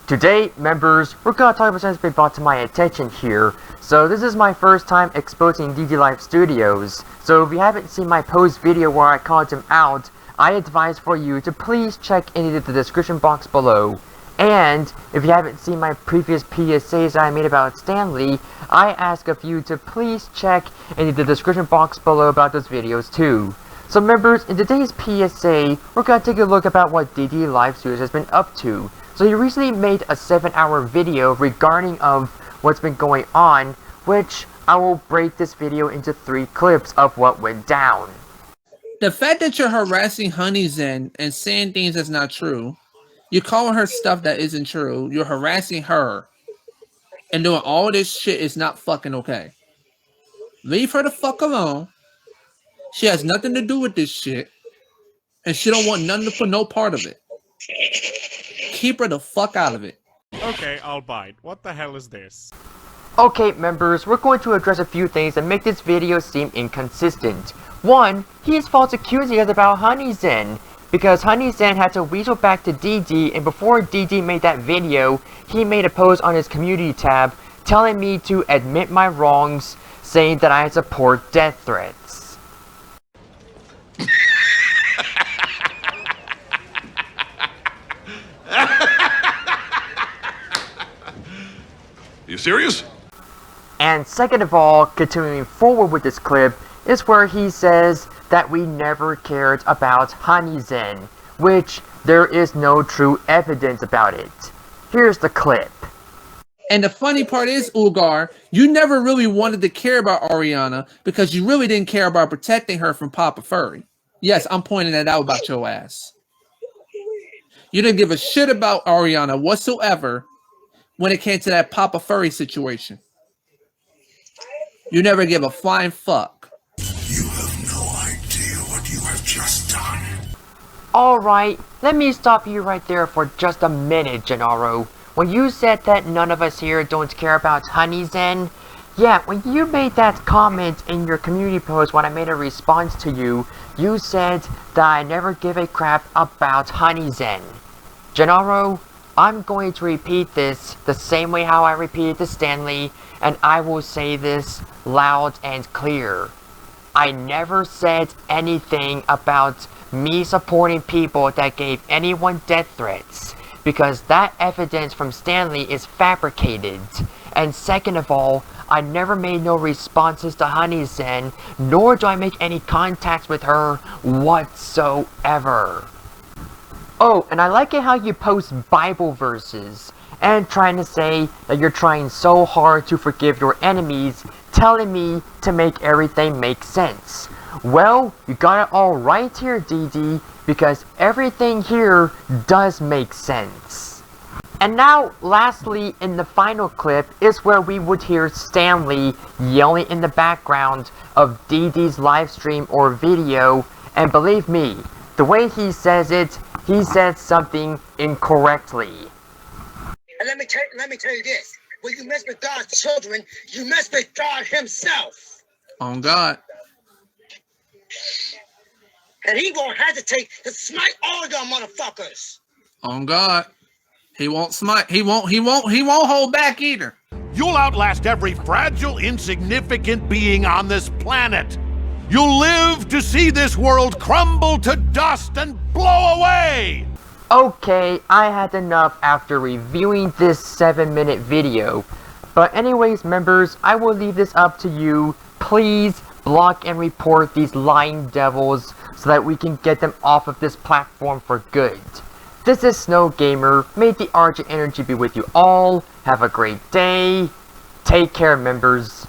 Today, members, we're gonna talk about something that's been brought to my attention here. So this is my first time exposing DD Live Studios. So if you haven't seen my post video where I called him out, I advise for you to please check into the description box below. And if you haven't seen my previous PSAs that I made about Stanley, I ask of you to please check into the description box below about those videos too. So members, in today's PSA, we're gonna take a look about what DD Live Studios has been up to. So he recently made a 7-hour video regarding of what's been going on, which I will break this video into 3 clips of what went down. The fact that you're harassing Honey Zen and saying things that's not true, you're calling her stuff that isn't true, you're harassing her, and doing all this shit is not fucking okay. Leave her the fuck alone. She has nothing to do with this shit, and she don't want nothing to put no part of it. Keep her the fuck out of it. Okay, I'll bite. What the hell is this? Okay members, we're going to address a few things that make this video seem inconsistent. 1, he is false accusing us about Honey Zen, because Honey Zen had to weasel back to DD, and before DD made that video, he made a post on his community tab telling me to admit my wrongs, saying that I support death threats. You serious? And second of all, continuing forward with this clip, is where he says that we never cared about Honey Zen, which there is no true evidence about it. Here's the clip. And the funny part is, Ulgar, you never really wanted to care about Ariana because you really didn't care about protecting her from Papa Furry. Yes, I'm pointing that out about your ass. You didn't give a shit about Ariana whatsoever when it came to that Papa Furry situation. You never give a flying fuck. You have no idea what you have just done. Alright, let me stop you right there for just a minute, Genaro. When you said that none of us here don't care about Honey Zen, yeah, when you made that comment in your community post when I made a response to you, you said that I never give a crap about Honey Zen. Genaro, I'm going to repeat this the same way how I repeated to Stanley, and I will say this loud and clear. I never said anything about me supporting people that gave anyone death threats, because that evidence from Stanley is fabricated. And second of all, I never made no responses to Honey Zen, nor do I make any contacts with her whatsoever. Oh, and I like it how you post Bible verses, and trying to say that you're trying so hard to forgive your enemies, telling me to make everything make sense. Well, you got it all right here, DD, because everything here does make sense. And now, lastly, in the final clip, is where we would hear Stanley yelling in the background of DD's live stream or video, and believe me, the way he says it, he said something incorrectly. And let me tell you this. When you mess with God's children, you mess with God himself. On God. And he won't hesitate to smite all y'all motherfuckers. On God. He won't smite. He won't hold back either. You'll outlast every fragile, insignificant being on this planet. You'll live to see this world crumble to dust and blow away! Okay, I had enough after reviewing this 7-minute video. But anyways, members, I will leave this up to you. Please block and report these lying devils so that we can get them off of this platform for good. This is Snow Gamer. May the Argent energy be with you all. Have a great day. Take care, members.